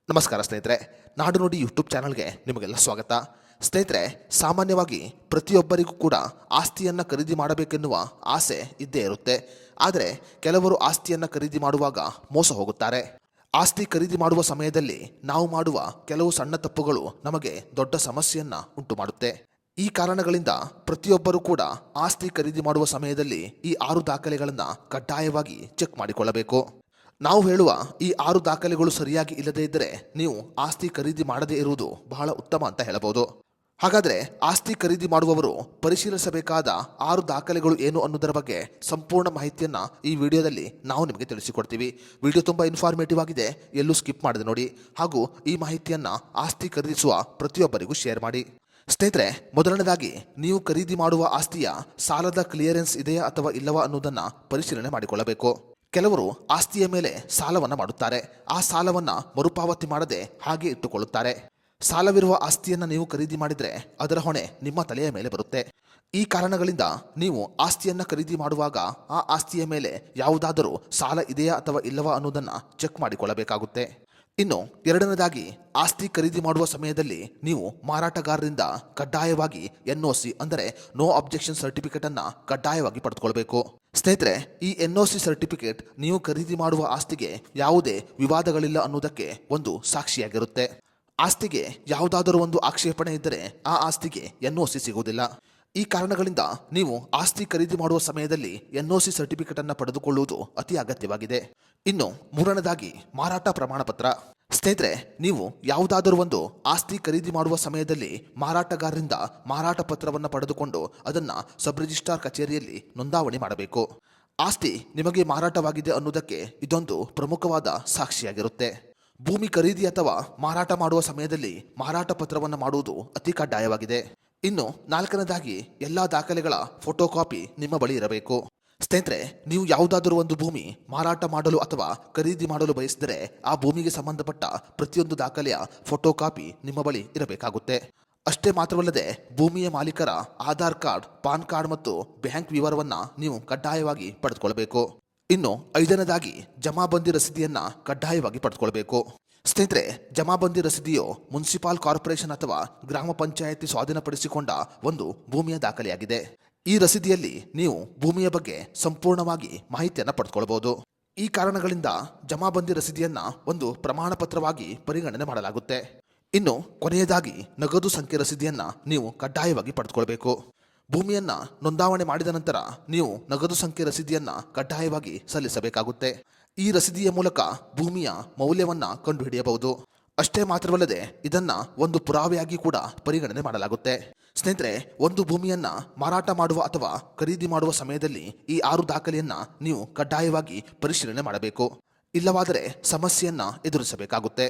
ನಮಸ್ಕಾರ ಸ್ನೇಹಿತರೆ, ನಾಡು ನುಡಿ ಯೂಟ್ಯೂಬ್ ಚಾನಲ್ಗೆ ನಿಮಗೆಲ್ಲ ಸ್ವಾಗತ. ಸ್ನೇಹಿತರೆ, ಸಾಮಾನ್ಯವಾಗಿ ಪ್ರತಿಯೊಬ್ಬರಿಗೂ ಕೂಡ ಆಸ್ತಿಯನ್ನು ಖರೀದಿ ಮಾಡಬೇಕೆನ್ನುವ ಆಸೆ ಇದ್ದೇ ಇರುತ್ತೆ. ಆದರೆ ಕೆಲವರು ಆಸ್ತಿಯನ್ನು ಖರೀದಿ ಮಾಡುವಾಗ ಮೋಸ ಹೋಗುತ್ತಾರೆ. ಆಸ್ತಿ ಖರೀದಿ ಮಾಡುವ ಸಮಯದಲ್ಲಿ ನಾವು ಮಾಡುವ ಕೆಲವು ಸಣ್ಣ ತಪ್ಪುಗಳು ನಮಗೆ ದೊಡ್ಡ ಸಮಸ್ಯೆಯನ್ನು ಉಂಟು ಮಾಡುತ್ತೆ. ಈ ಕಾರಣಗಳಿಂದ ಪ್ರತಿಯೊಬ್ಬರೂ ಕೂಡ ಆಸ್ತಿ ಖರೀದಿ ಮಾಡುವ ಸಮಯದಲ್ಲಿ ಈ 6 ದಾಖಲೆಗಳನ್ನು ಕಡ್ಡಾಯವಾಗಿ ಚೆಕ್ ಮಾಡಿಕೊಳ್ಳಬೇಕು. ನಾವು ಹೇಳುವ ಈ 6 ದಾಖಲೆಗಳು ಸರಿಯಾಗಿ ಇಲ್ಲದೇ ಇದ್ದರೆ ನೀವು ಆಸ್ತಿ ಖರೀದಿ ಮಾಡದೇ ಇರುವುದು ಬಹಳ ಉತ್ತಮ ಅಂತ ಹೇಳಬಹುದು. ಹಾಗಾದರೆ ಆಸ್ತಿ ಖರೀದಿ ಮಾಡುವವರು ಪರಿಶೀಲಿಸಬೇಕಾದ 6 ದಾಖಲೆಗಳು ಏನು ಅನ್ನೋದರ ಬಗ್ಗೆ ಸಂಪೂರ್ಣ ಮಾಹಿತಿಯನ್ನು ಈ ವಿಡಿಯೋದಲ್ಲಿ ನಾವು ನಿಮಗೆ ತಿಳಿಸಿಕೊಡ್ತೀವಿ. ವಿಡಿಯೋ ತುಂಬ ಇನ್ಫಾರ್ಮೇಟಿವ್ ಆಗಿದೆ, ಎಲ್ಲೂ ಸ್ಕಿಪ್ ಮಾಡದೆ ನೋಡಿ. ಹಾಗೂ ಈ ಮಾಹಿತಿಯನ್ನು ಆಸ್ತಿ ಖರೀದಿಸುವ ಪ್ರತಿಯೊಬ್ಬರಿಗೂ ಶೇರ್ ಮಾಡಿ. ಸ್ನೇಹಿತರೆ, ಮೊದಲನೇದಾಗಿ ನೀವು ಖರೀದಿ ಮಾಡುವ ಆಸ್ತಿಯ ಸಾಲದ ಕ್ಲಿಯರೆನ್ಸ್ ಇದೆಯಾ ಅಥವಾ ಇಲ್ಲವಾ ಅನ್ನೋದನ್ನು ಪರಿಶೀಲನೆ ಮಾಡಿಕೊಳ್ಳಬೇಕು. ಕೆಲವರು ಆಸ್ತಿಯ ಮೇಲೆ ಸಾಲವನ್ನು ಮಾಡುತ್ತಾರೆ. ಆ ಸಾಲವನ್ನು ಮರುಪಾವತಿ ಮಾಡದೆ ಹಾಗೆ ಇಟ್ಟುಕೊಳ್ಳುತ್ತಾರೆ. ಸಾಲವಿರುವ ಆಸ್ತಿಯನ್ನು ನೀವು ಖರೀದಿ ಮಾಡಿದರೆ ಅದರ ಹೊಣೆ ನಿಮ್ಮ ತಲೆಯ ಮೇಲೆ ಬರುತ್ತೆ. ಈ ಕಾರಣಗಳಿಂದ ನೀವು ಆಸ್ತಿಯನ್ನು ಖರೀದಿ ಮಾಡುವಾಗ ಆ ಆಸ್ತಿಯ ಮೇಲೆ ಯಾವುದಾದರೂ ಸಾಲ ಇದೆಯಾ ಅಥವಾ ಇಲ್ಲವಾ ಅನ್ನೋದನ್ನು ಚೆಕ್ ಮಾಡಿಕೊಳ್ಳಬೇಕಾಗುತ್ತೆ. ಇನ್ನು ಎರಡನೇದಾಗಿ, ಆಸ್ತಿ ಖರೀದಿ ಮಾಡುವ ಸಮಯದಲ್ಲಿ ನೀವು ಮಾರಾಟಗಾರರಿಂದ ಕಡ್ಡಾಯವಾಗಿ NOC ಅಂದರೆ ನೋ ಅಬ್ಜೆಕ್ಷನ್ ಸರ್ಟಿಫಿಕೇಟ್ ಅನ್ನು ಕಡ್ಡಾಯವಾಗಿ ಪಡೆದುಕೊಳ್ಬೇಕು. ಸ್ನೇಹಿತರೆ, ಈ NOC ಸರ್ಟಿಫಿಕೇಟ್ ನೀವು ಖರೀದಿ ಮಾಡುವ ಆಸ್ತಿಗೆ ಯಾವುದೇ ವಿವಾದಗಳಿಲ್ಲ ಅನ್ನೋದಕ್ಕೆ ಒಂದು ಸಾಕ್ಷಿಯಾಗಿರುತ್ತೆ. ಆಸ್ತಿಗೆ ಯಾವುದಾದರೂ ಒಂದು ಆಕ್ಷೇಪಣೆ ಇದ್ದರೆ ಆ ಆಸ್ತಿಗೆ NOC ಸಿಗುವುದಿಲ್ಲ. ಈ ಕಾರಣಗಳಿಂದ ನೀವು ಆಸ್ತಿ ಖರೀದಿ ಮಾಡುವ ಸಮಯದಲ್ಲಿ NOC ಸರ್ಟಿಫಿಕೇಟ್ ಅನ್ನು ಪಡೆದುಕೊಳ್ಳುವುದು ಅತಿ ಅಗತ್ಯವಾಗಿದೆ. ಇನ್ನು ಮೂರನೇದಾಗಿ, ಮಾರಾಟ ಪ್ರಮಾಣ ಪತ್ರ. ಸ್ನೇಹಿತರೆ, ನೀವು ಯಾವುದಾದರೂ ಒಂದು ಆಸ್ತಿ ಖರೀದಿ ಮಾಡುವ ಸಮಯದಲ್ಲಿ ಮಾರಾಟಗಾರರಿಂದ ಮಾರಾಟ ಪತ್ರವನ್ನು ಪಡೆದುಕೊಂಡು ಅದನ್ನು ಸಬ್ ರಿಜಿಸ್ಟ್ರಾರ್ ಕಚೇರಿಯಲ್ಲಿ ನೋಂದಾವಣಿ ಮಾಡಬೇಕು. ಆಸ್ತಿ ನಿಮಗೆ ಮಾರಾಟವಾಗಿದೆ ಅನ್ನೋದಕ್ಕೆ ಇದೊಂದು ಪ್ರಮುಖವಾದ ಸಾಕ್ಷಿಯಾಗಿರುತ್ತೆ. ಭೂಮಿ ಖರೀದಿ ಅಥವಾ ಮಾರಾಟ ಮಾಡುವ ಸಮಯದಲ್ಲಿ ಮಾರಾಟ ಪತ್ರವನ್ನು ಮಾಡುವುದು ಅತಿ ಕಡ್ಡಾಯವಾಗಿದೆ. ಇನ್ನು ನಾಲ್ಕನೇದಾಗಿ, ಎಲ್ಲ ದಾಖಲೆಗಳ ಫೋಟೋ ಕಾಪಿ ನಿಮ್ಮ ಬಳಿ ಇರಬೇಕು. ಸ್ನೇಹಿತರೆ, ನೀವು ಯಾವುದಾದರೂ ಒಂದು ಭೂಮಿ ಮಾರಾಟ ಮಾಡಲು ಅಥವಾ ಖರೀದಿ ಮಾಡಲು ಬಯಸಿದರೆ ಆ ಭೂಮಿಗೆ ಸಂಬಂಧಪಟ್ಟ ಪ್ರತಿಯೊಂದು ದಾಖಲೆಯ ಫೋಟೋ ಕಾಪಿ ನಿಮ್ಮ ಬಳಿ ಇರಬೇಕಾಗುತ್ತೆ. ಅಷ್ಟೇ ಮಾತ್ರವಲ್ಲದೆ ಭೂಮಿಯ ಮಾಲೀಕರ ಆಧಾರ್ ಕಾರ್ಡ್, ಪಾನ್ ಕಾರ್ಡ್ ಮತ್ತು ಬ್ಯಾಂಕ್ ವಿವರವನ್ನು ನೀವು ಕಡ್ಡಾಯವಾಗಿ ಪಡೆದುಕೊಳ್ಳಬೇಕು. ಇನ್ನು ಐದನೇದಾಗಿ, ಜಮಾಬಂದಿ ರಸೀದಿಯನ್ನು ಕಡ್ಡಾಯವಾಗಿ ಪಡೆದುಕೊಳ್ಳಬೇಕು. ಸ್ನೇಹಿತರೆ, ಜಮಾಬಂದಿ ರಸೀದಿಯು ಮುನ್ಸಿಪಾಲ್ ಕಾರ್ಪೊರೇಷನ್ ಅಥವಾ ಗ್ರಾಮ ಪಂಚಾಯಿತಿ ಸ್ವಾಧೀನಪಡಿಸಿಕೊಂಡ ಒಂದು ಭೂಮಿಯ ದಾಖಲೆಯಾಗಿದೆ. ಈ ರಸೀದಿಯಲ್ಲಿ ನೀವು ಭೂಮಿಯ ಬಗ್ಗೆ ಸಂಪೂರ್ಣವಾಗಿ ಮಾಹಿತಿಯನ್ನು ಪಡೆದುಕೊಳ್ಳಬಹುದು. ಈ ಕಾರಣಗಳಿಂದ ಜಮಾಬಂದಿ ರಸೀದಿಯನ್ನು ಒಂದು ಪ್ರಮಾಣ ಪತ್ರವಾಗಿ ಪರಿಗಣನೆ ಮಾಡಲಾಗುತ್ತೆ. ಇನ್ನು ಕೊನೆಯದಾಗಿ, ನಗದು ಸಂಖ್ಯೆ ರಸೀದಿಯನ್ನು ನೀವು ಕಡ್ಡಾಯವಾಗಿ ಪಡೆದುಕೊಳ್ಳಬೇಕು. ಭೂಮಿಯನ್ನು ನೋಂದಾವಣೆ ಮಾಡಿದ ನಂತರ ನೀವು ನಗದು ಸಂಖ್ಯೆ ರಸೀದಿಯನ್ನು ಕಡ್ಡಾಯವಾಗಿ ಸಲ್ಲಿಸಬೇಕಾಗುತ್ತೆ. ಈ ರಸೀದಿಯ ಮೂಲಕ ಭೂಮಿಯ ಮೌಲ್ಯವನ್ನು ಕಂಡುಹಿಡಿಯಬಹುದು. ಅಷ್ಟೇ ಮಾತ್ರವಲ್ಲದೆ ಇದನ್ನು ಒಂದು ಪುರಾವೆಯಾಗಿ ಕೂಡ ಪರಿಗಣನೆ ಮಾಡಲಾಗುತ್ತೆ. ಸ್ನೇಹಿತರೆ, ಒಂದು ಭೂಮಿಯನ್ನು ಮಾರಾಟ ಮಾಡುವ ಅಥವಾ ಖರೀದಿ ಮಾಡುವ ಸಮಯದಲ್ಲಿ ಈ 6 ದಾಖಲೆಯನ್ನು ನೀವು ಕಡ್ಡಾಯವಾಗಿ ಪರಿಶೀಲನೆ ಮಾಡಬೇಕು. ಇಲ್ಲವಾದರೆ ಸಮಸ್ಯೆಯನ್ನು ಎದುರಿಸಬೇಕಾಗುತ್ತೆ.